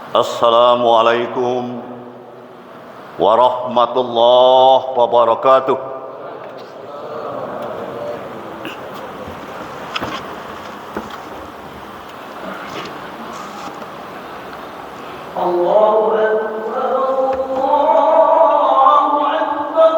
Assalamualaikum warahmatullahi wabarakatuh. Allahu Akbar, Allahu Akbar.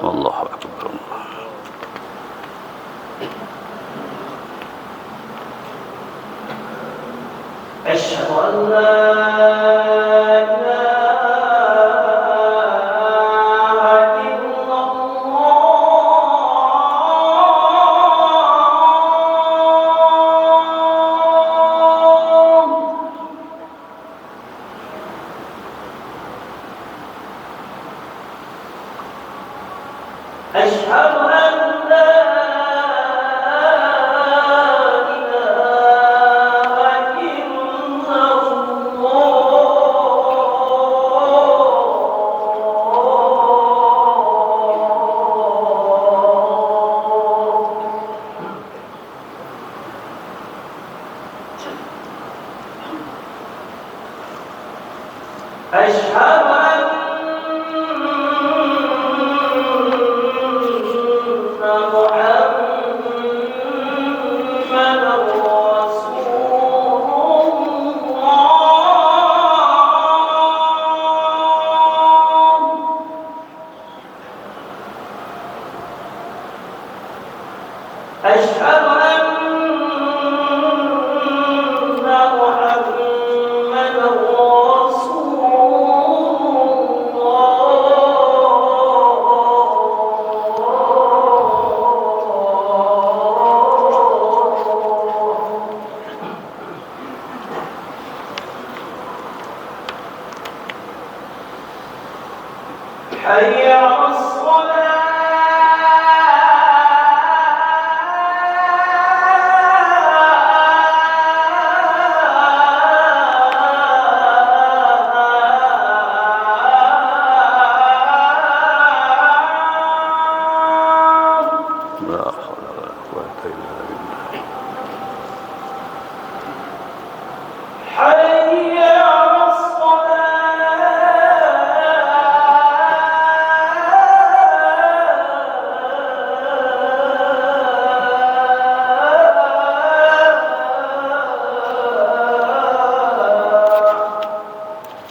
Allahu Akbar. أشهد أن لا إله إلا الله. أشهد أن لا إله إلا الله. أشهد أن محمدا رسول الله. أشهد أن محمدا حي على الصلاة. لا حول ولا قوة إلا بالله. حي على الصلاة.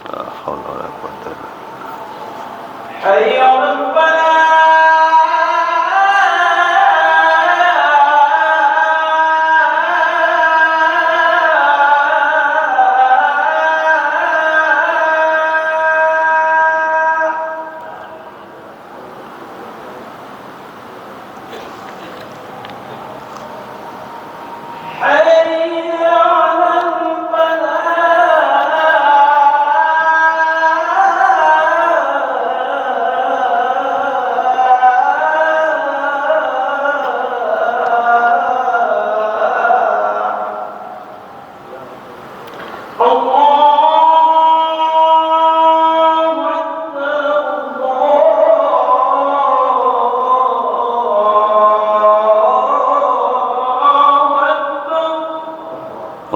لا حول ولا قوة إلا بالله. حي على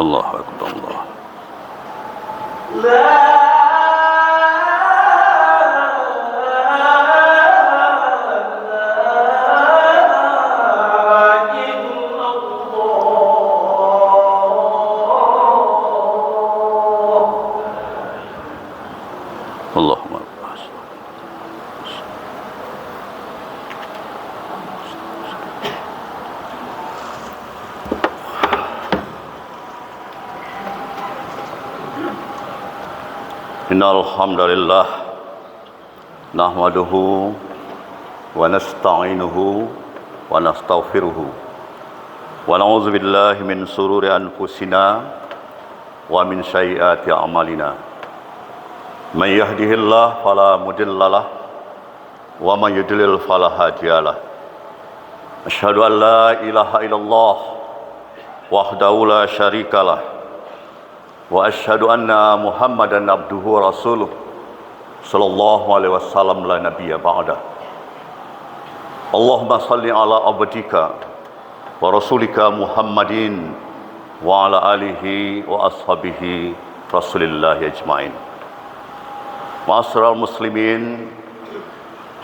الله أكبر الله. لا اللهم بارك. إن الحمد لله نحمده ونستعينه ونستغفره ونعوذ بالله من شرور أنفسنا ومن سيئات أعمالنا من يهده الله فلا مضل له ومن يضلل فلا هادي له أشهد أن لا إله إلا الله وحده لا شريك له وأشهد أن محمدا عبده ورسوله صلى الله عليه وسلم لا نبي بعده اللهم صل على عبدك ورسولك محمد وعلى آله وأصحابه رسول الله أجمعين. Ma'asyiral muslimin,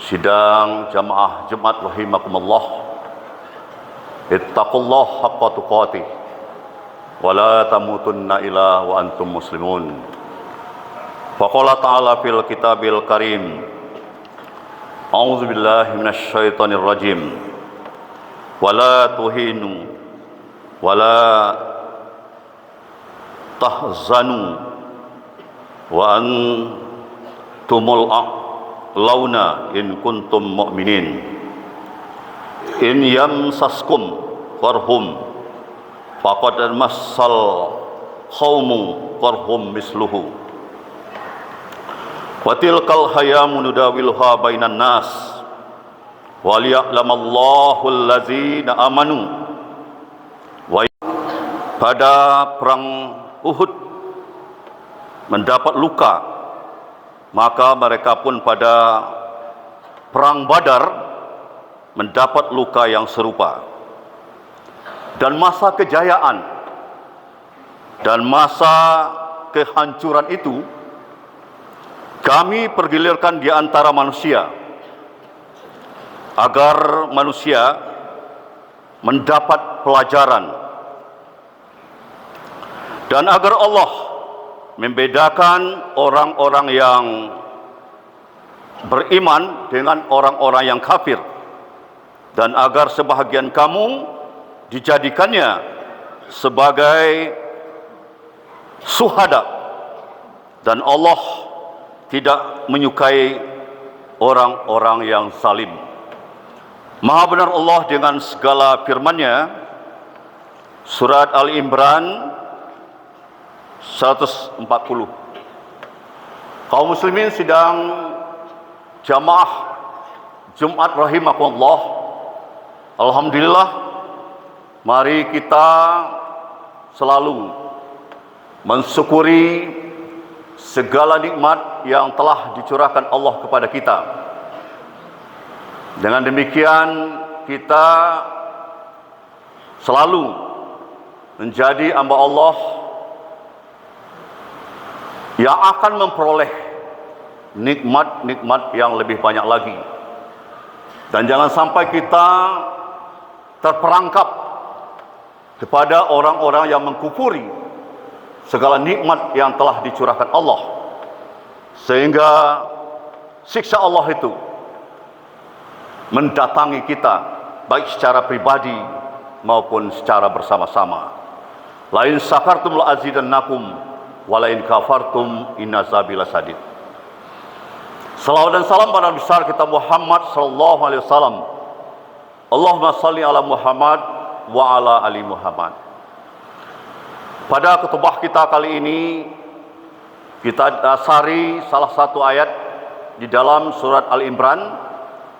sidang jamaah Jumat rahimakumullah, ittaqullah haqqa tuqatih wa la tamutunna illa wa antum muslimun. Faqala ta'ala fil kitabil karim, a'udzu billahi minasy syaithanir rajim, wa la tuhinu wa la tahzanu wa antumul launa in kuntum mu'minin. In yamsaskum qarhum faqad massal qaumu qarhum misluhu wa tilkal hayamu nudawiluha bainan nas wa liya'lamallahu allazina amanu. Pada perang Uhud mendapat luka, maka mereka pun pada perang Badar mendapat luka yang serupa. Dan masa kejayaan dan masa kehancuran itu kami pergilirkan di antara manusia, agar manusia mendapat pelajaran dan agar Allah membedakan orang-orang yang beriman dengan orang-orang yang kafir, dan agar sebahagian kamu dijadikannya sebagai syuhada, dan Allah tidak menyukai orang-orang yang zalim. Maha benar Allah dengan segala firman-Nya. Surat Al-Imran 140. Kaum muslimin sidang jamaah Jumat rahimakumullah, alhamdulillah, mari kita selalu mensyukuri segala nikmat yang telah dicurahkan Allah kepada kita. Dengan demikian kita selalu menjadi hamba Allah yang akan memperoleh nikmat-nikmat yang lebih banyak lagi. Dan jangan sampai kita terperangkap kepada orang-orang yang mengkufuri segala nikmat yang telah dicurahkan Allah, sehingga siksa Allah itu mendatangi kita baik secara pribadi maupun secara bersama-sama. La in syakartum la azidannakum walain kafartum inna azabi lasadid. Salawat dan salam pada besar kita Muhammad sallallahu alaihi wasallam. Allahumma salli ala Muhammad wa ala ali Muhammad. Pada khutbah kita kali ini kita dasari salah satu ayat di dalam surat Al-Imran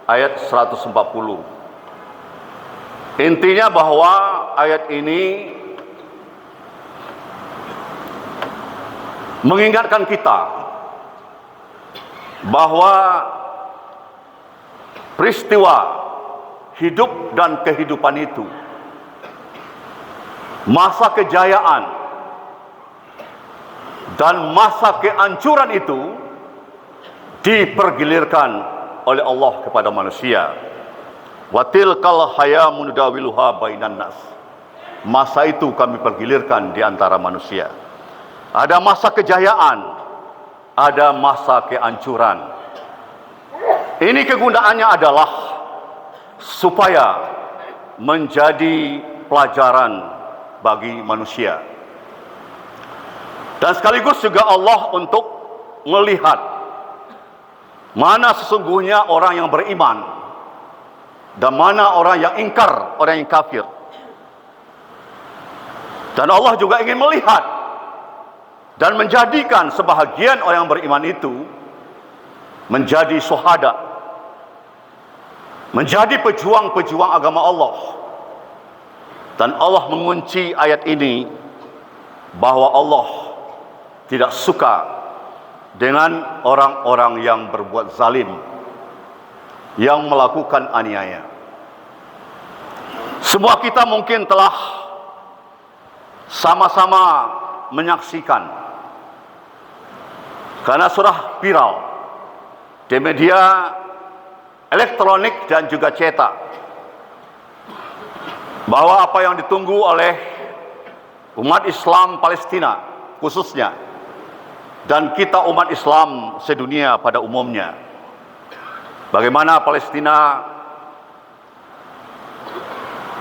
ayat 140. Intinya bahwa ayat ini mengingatkan kita bahwa peristiwa hidup dan kehidupan itu, masa kejayaan dan masa kehancuran itu dipergilirkan oleh Allah kepada manusia. Wa tilkal hayamu nudawiluha bainan nas. Masa itu kami pergilirkan di antara manusia. Ada masa kejayaan, ada masa kehancuran. Ini kegunaannya adalah supaya menjadi pelajaran bagi manusia. Dan sekaligus juga Allah untuk melihat mana sesungguhnya orang yang beriman dan mana orang yang ingkar, orang yang kafir. Dan Allah juga ingin melihat dan menjadikan sebahagian orang yang beriman itu menjadi syuhada, menjadi pejuang-pejuang agama Allah. Dan Allah mengunci ayat ini bahwa Allah tidak suka dengan orang-orang yang berbuat zalim, yang melakukan aniaya. Semua kita mungkin telah sama-sama menyaksikan, karena sudah viral di media elektronik dan juga cetak, bahwa apa yang ditunggu oleh umat Islam Palestina khususnya, dan kita umat Islam sedunia pada umumnya, bagaimana Palestina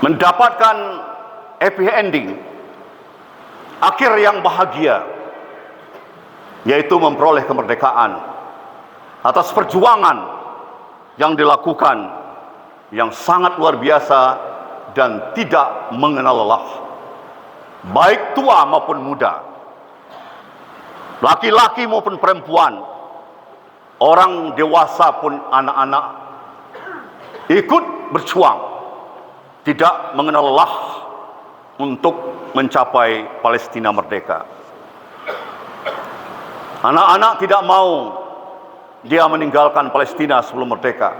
mendapatkan happy ending, akhir yang bahagia, yaitu memperoleh kemerdekaan atas perjuangan yang dilakukan yang sangat luar biasa dan tidak mengenal lelah, baik tua maupun muda, laki-laki maupun perempuan, orang dewasa pun anak-anak, ikut berjuang, tidak mengenal lelah untuk mencapai Palestina merdeka. Anak-anak tidak mau dia meninggalkan Palestina sebelum merdeka.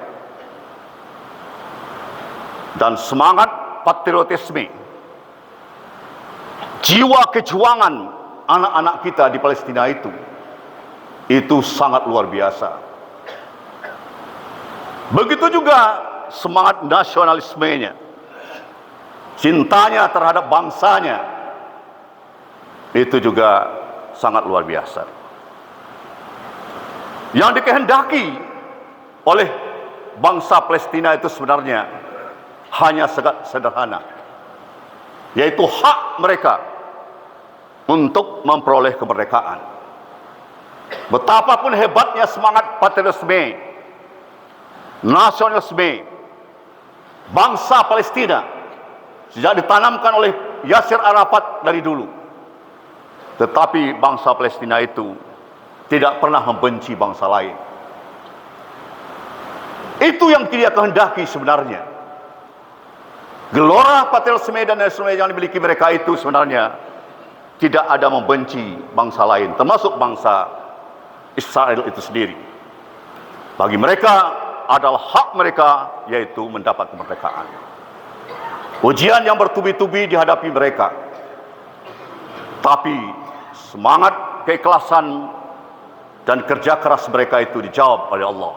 Dan semangat patriotisme, jiwa kejuangan anak-anak kita di Palestina itu sangat luar biasa. Begitu juga semangat nasionalismenya, cintanya terhadap bangsanya, itu juga sangat luar biasa. Yang dikehendaki oleh bangsa Palestina itu sebenarnya hanya sangat sederhana, yaitu hak mereka untuk memperoleh kemerdekaan. Betapapun hebatnya semangat patriotisme, nasionalisme bangsa Palestina sejak ditanamkan oleh Yasir Arafat dari dulu, tetapi bangsa Palestina itu tidak pernah membenci bangsa lain. Itu yang dia kehendaki sebenarnya. Gelora patriotisme dan nasionalisme yang dimiliki mereka itu sebenarnya tidak ada membenci bangsa lain, termasuk bangsa Israel itu sendiri. Bagi mereka adalah hak mereka, yaitu mendapat kemerdekaan. Ujian yang bertubi-tubi dihadapi mereka, tapi semangat, keikhlasan, dan kerja keras mereka itu dijawab oleh Allah.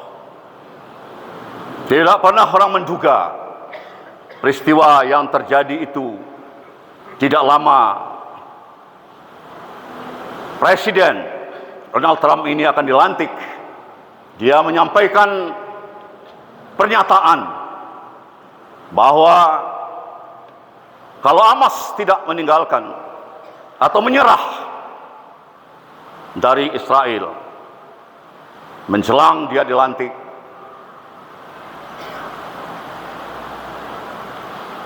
Tidak pernah orang menduga peristiwa yang terjadi itu tidak lama Presiden Donald Trump ini akan dilantik. Dia menyampaikan pernyataan bahwa kalau Hamas tidak meninggalkan atau menyerah dari Israel menjelang dia dilantik,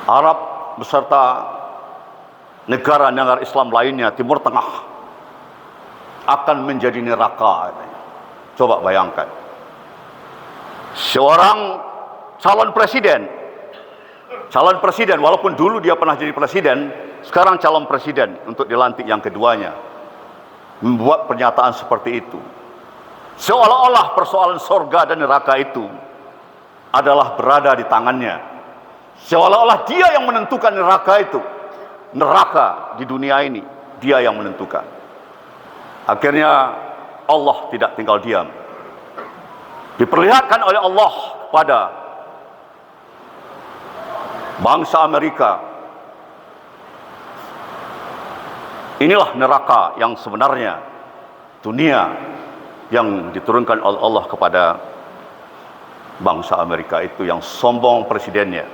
Arab beserta negara-negara Islam lainnya Timur Tengah akan menjadi neraka. Coba bayangkan, seorang calon presiden walaupun dulu dia pernah jadi presiden, sekarang calon presiden untuk dilantik yang keduanya, membuat pernyataan seperti itu, seolah-olah persoalan surga dan neraka itu adalah berada di tangannya, seolah-olah dia yang menentukan neraka di dunia ini, dia yang menentukan. Akhirnya Allah tidak tinggal diam. Diperlihatkan oleh Allah kepada bangsa Amerika, inilah neraka yang sebenarnya, dunia yang diturunkan oleh Allah kepada bangsa Amerika itu yang sombong presidennya.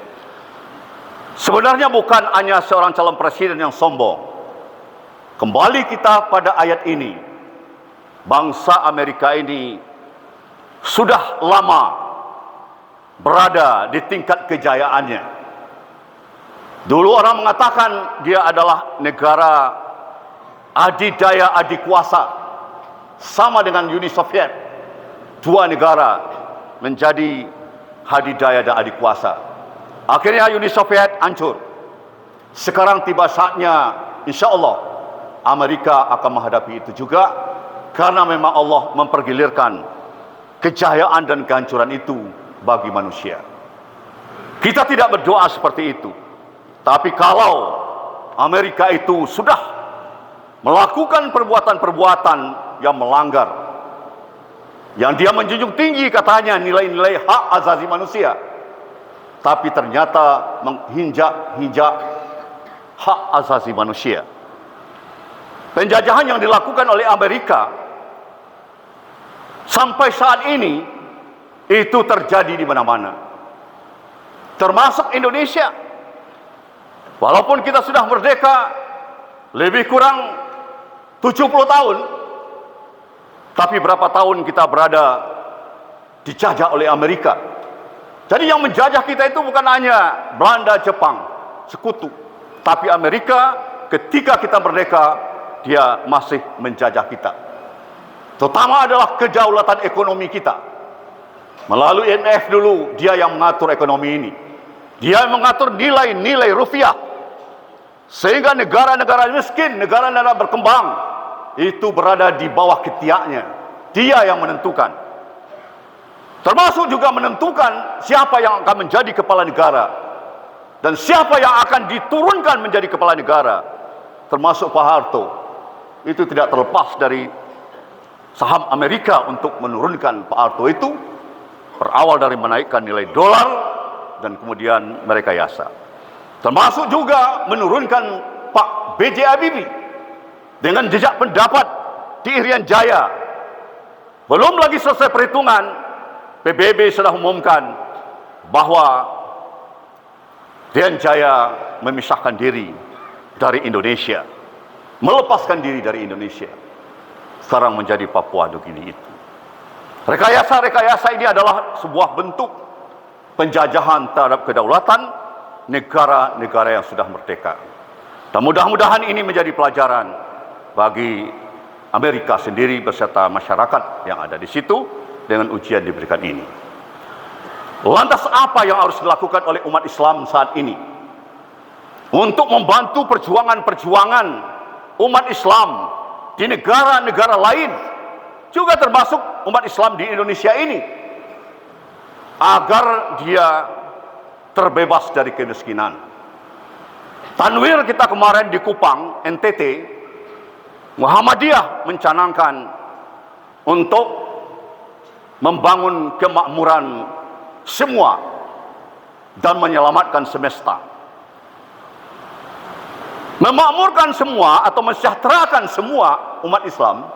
Sebenarnya bukan hanya seorang calon presiden yang sombong. Kembali kita pada ayat ini, bangsa Amerika ini sudah lama berada di tingkat kejayaannya. Dulu orang mengatakan dia adalah negara adidaya adikuasa, sama dengan Uni Soviet. Dua negara menjadi adidaya dan adik kuasa. Akhirnya Uni Soviet hancur. Sekarang tiba saatnya, insya Allah, Amerika akan menghadapi itu juga, karena memang Allah mempergilirkan kejayaan dan kehancuran itu bagi manusia. Kita tidak berdoa seperti itu. Tapi kalau Amerika itu sudah melakukan perbuatan-perbuatan yang melanggar, yang dia menjunjung tinggi katanya nilai-nilai hak asasi manusia, tapi ternyata menginjak-injak hak asasi manusia. Penjajahan yang dilakukan oleh Amerika sampai saat ini itu terjadi di mana-mana, termasuk Indonesia. Walaupun kita sudah merdeka lebih kurang 70 tahun, tapi berapa tahun kita berada dijajah oleh Amerika. Jadi yang menjajah kita itu bukan hanya Belanda, Jepang, sekutu, tapi Amerika ketika kita merdeka, dia masih menjajah kita. Terutama adalah kedaulatan ekonomi kita. Melalui IMF dulu, dia yang mengatur ekonomi ini. Dia yang mengatur nilai-nilai rupiah. Sehingga negara-negara miskin, negara-negara berkembang, itu berada di bawah ketiaknya. Dia yang menentukan. Termasuk juga menentukan siapa yang akan menjadi kepala negara. Dan siapa yang akan diturunkan menjadi kepala negara. Termasuk Pak Harto. Itu tidak terlepas dari saham Amerika untuk menurunkan Pak Harto itu. Berawal dari menaikkan nilai dolar dan kemudian merekayasa. Termasuk juga menurunkan Pak B.J. Habibie dengan jejak pendapat di Irian Jaya. Belum lagi selesai perhitungan, PBB sudah umumkan bahwa Irian Jaya memisahkan diri dari Indonesia, melepaskan diri dari Indonesia. Sekarang menjadi Papua Nugini itu. Rekayasa-rekayasa ini adalah sebuah bentuk penjajahan terhadap kedaulatan negara-negara yang sudah merdeka. Dan mudah-mudahan ini menjadi pelajaran bagi Amerika sendiri beserta masyarakat yang ada di situ dengan ujian diberikan ini. Lantas apa yang harus dilakukan oleh umat Islam saat ini untuk membantu perjuangan-perjuangan umat Islam di negara-negara lain, juga termasuk umat Islam di Indonesia ini, agar dia terbebas dari kemiskinan? Tanwir kita kemarin di Kupang, NTT, Muhammadiyah mencanangkan untuk membangun kemakmuran semua dan menyelamatkan semesta. Memakmurkan semua atau mensejahterakan semua umat Islam,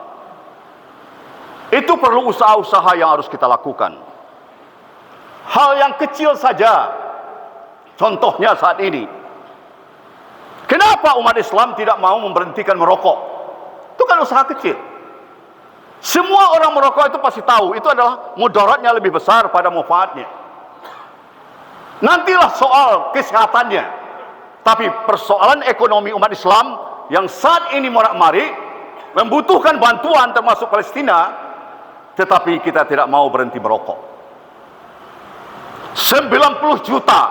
itu perlu usaha-usaha yang harus kita lakukan. Hal yang kecil saja, contohnya saat ini, kenapa umat Islam tidak mau memberhentikan merokok? Itu kan usaha kecil. Semua orang merokok itu pasti tahu, itu adalah mudaratnya lebih besar pada manfaatnya. Nantilah soal kesehatannya. Tapi persoalan ekonomi umat Islam yang saat ini morak-marik membutuhkan bantuan termasuk Palestina, tetapi kita tidak mau berhenti merokok. 90 juta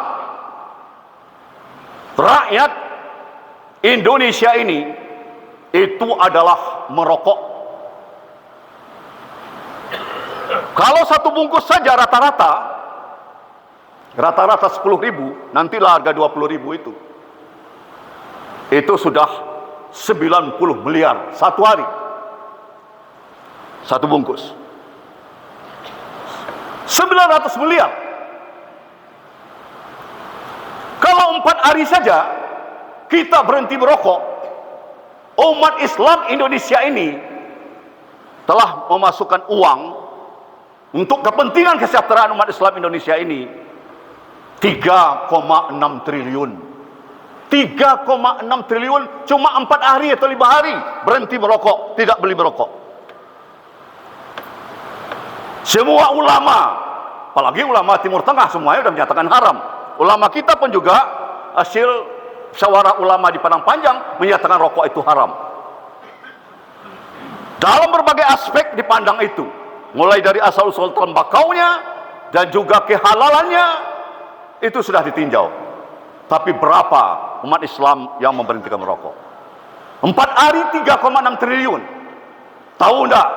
rakyat Indonesia ini itu adalah merokok. Kalau satu bungkus saja rata-rata 10.000, nantilah harga 20.000 itu sudah 90 miliar satu hari, satu bungkus 900 miliar. Kalau 4 hari saja kita berhenti merokok, umat Islam Indonesia ini telah memasukkan uang untuk kepentingan kesejahteraan umat Islam Indonesia ini 3,6 triliun. 3,6 triliun cuma 4 hari atau 5 hari berhenti merokok, tidak beli merokok. Semua ulama, apalagi ulama Timur Tengah, semuanya sudah menyatakan haram. Ulama kita pun juga hasil musyawarah ulama di Padang Panjang menyatakan rokok itu haram. Dalam berbagai aspek dipandang itu, mulai dari asal-usul tembakaunya, dan juga kehalalannya itu sudah ditinjau. Tapi berapa umat Islam yang memberhentikan merokok? 4 hari 3,6 triliun. Tahu enggak,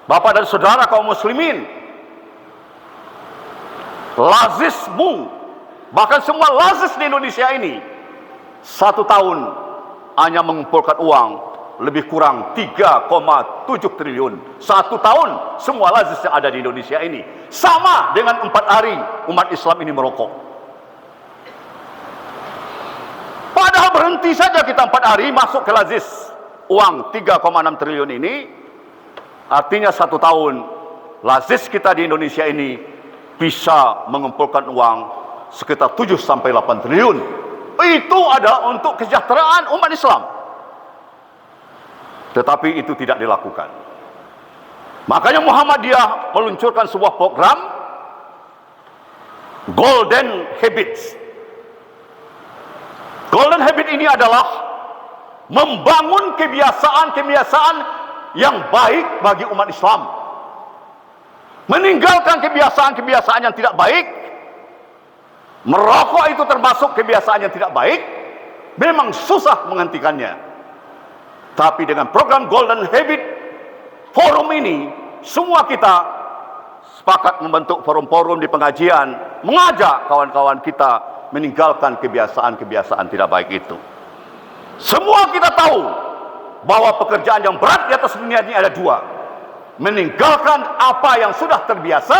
Bapak dan Saudara kaum muslimin, lazismu, bahkan semua lazis di Indonesia ini 1 tahun hanya mengumpulkan uang lebih kurang 3,7 triliun. 1 tahun semua lazis yang ada di Indonesia ini, sama dengan 4 hari umat Islam ini merokok. Padahal berhenti saja kita 4 hari masuk ke lazis uang 3,6 triliun ini, artinya 1 tahun lazis kita di Indonesia ini bisa mengumpulkan uang sekitar 7 sampai 8 triliun. Itu adalah untuk kesejahteraan umat Islam. Tetapi itu tidak dilakukan. Makanya Muhammadiyah meluncurkan sebuah program Golden Habits. Golden Habit ini adalah membangun kebiasaan-kebiasaan yang baik bagi umat Islam, meninggalkan kebiasaan-kebiasaan yang tidak baik. Merokok itu termasuk kebiasaan yang tidak baik, memang susah menghentikannya. Tapi dengan program Golden Habit Forum ini, semua kita sepakat membentuk forum-forum di pengajian, mengajak kawan-kawan kita meninggalkan kebiasaan-kebiasaan tidak baik itu. Semua kita tahu bahwa pekerjaan yang berat di atas dunia ini ada 2. Meninggalkan apa yang sudah terbiasa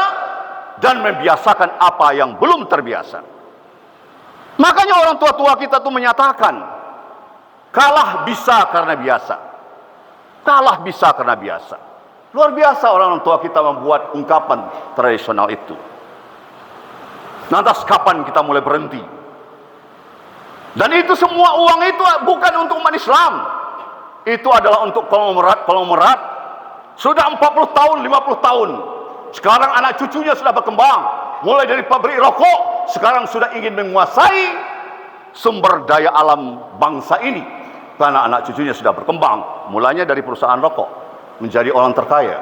dan membiasakan apa yang belum terbiasa. Makanya orang tua-tua kita tuh menyatakan, kalah bisa karena biasa. Kalah bisa karena biasa. Luar biasa orang tua kita membuat ungkapan tradisional itu. Lantas kapan kita mulai berhenti? Dan itu semua uang itu bukan untuk umat Islam. Itu adalah untuk konglomerat. Sudah 40 tahun, 50 tahun. Sekarang anak cucunya sudah berkembang. Mulai dari pabrik rokok, sekarang sudah ingin menguasai sumber daya alam bangsa ini. Karena anak cucunya sudah berkembang. Mulanya dari perusahaan rokok menjadi orang terkaya.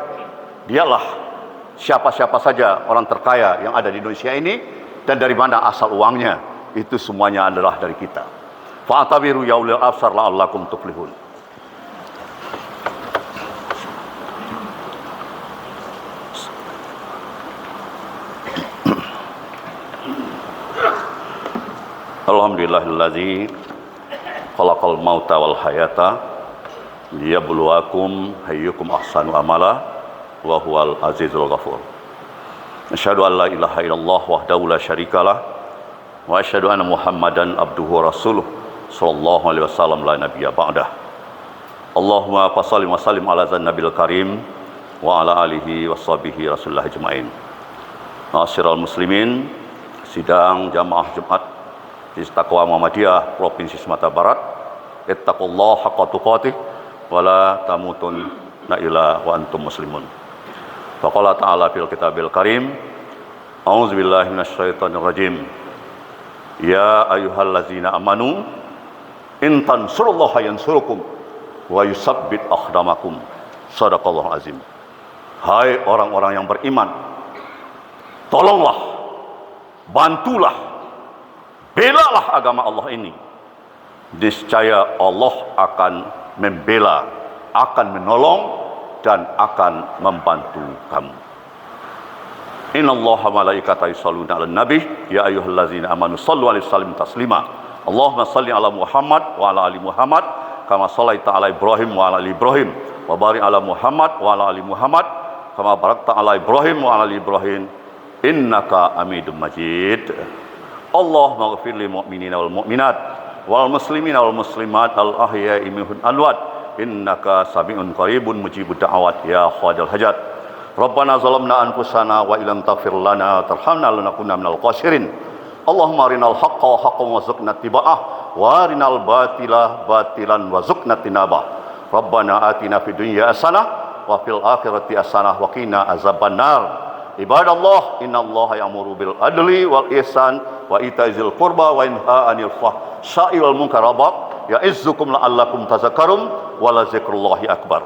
Dialah siapa-siapa saja orang terkaya yang ada di Indonesia ini, dan dari mana asal uangnya. Itu semuanya adalah dari kita. Fa'tabiru ya ulil absar la'allakum tuflihun. Alhamdulillahillazi khalaqal mauta wal hayata liyabluwakum hayyukum ahsanu amala wa huwal azizul ghafur. Asyhadu an la ilaha illallah wahdahu la syarikalah wa asyhadu anna Muhammadan abduhu wa rasuluh sallallahu alaihi wasallam la nabiyya ba'dah. Allahumma fashalli wa sallim ala nabil karim wa ala alihi washabihi rasulillah ajmain. Ma'asyiral muslimin, sidang jamaah Jumat di Taqwa Muhammadiyah Provinsi Sumatera Barat, ittaqullaha haqqa tuqatih wa la tamutunna illa wa antum muslimun. Faqala ta'ala fil kitabil karim, a'udzubillahi minasyaitonir rajim. Ya ayyuhallazina amanu in tansurullaha yansurukum wa yusabbit aqdamakum. Shadaqallahu azim. Hai orang-orang yang beriman, tolonglah, bantulah, belalah agama Allah ini. Niscaya Allah akan membela, akan menolong, dan akan membantu kamu. Innallaha malaikatahu yusholluna 'alan nabi ya ayyuhallazina amanu shallu 'alaihi wasallimu taslima. Allahumma shalli 'ala Muhammad wa 'ala ali Muhammad kama shallaita 'ala Ibrahim wa 'ala ali Ibrahim wa barik 'ala Muhammad wa 'ala ali Muhammad kama barakta 'ala Ibrahim wa 'ala ali Ibrahim innaka Hamidum Majid. Allahumma ighfir lil mu'minina wal mu'minat wal muslimina wal muslimat al ahya'i minhum amwat innaka sami'un qaribun mujibud da'awat ya qadil hajat. Rabbana zalamna anfusana wa illam taghfir lana tarhamna lanakunanna minal khasirin. Allahumma arinal haqqa haqqan warzuqna ittiba'ah wa arinal batila batilan warzuqna tinabah. Rabbana atina fid dunya hasanah wa fil akhirati hasanah wa qina azabannar. Ibadallah, innallaha ya'muru bil adli wal ihsan wa itaizil qurba wa yanha 'anil fahsya'i wal munkar. Ya'izzukum la'allakum tazakkarun wa la dzikrullahi akbar.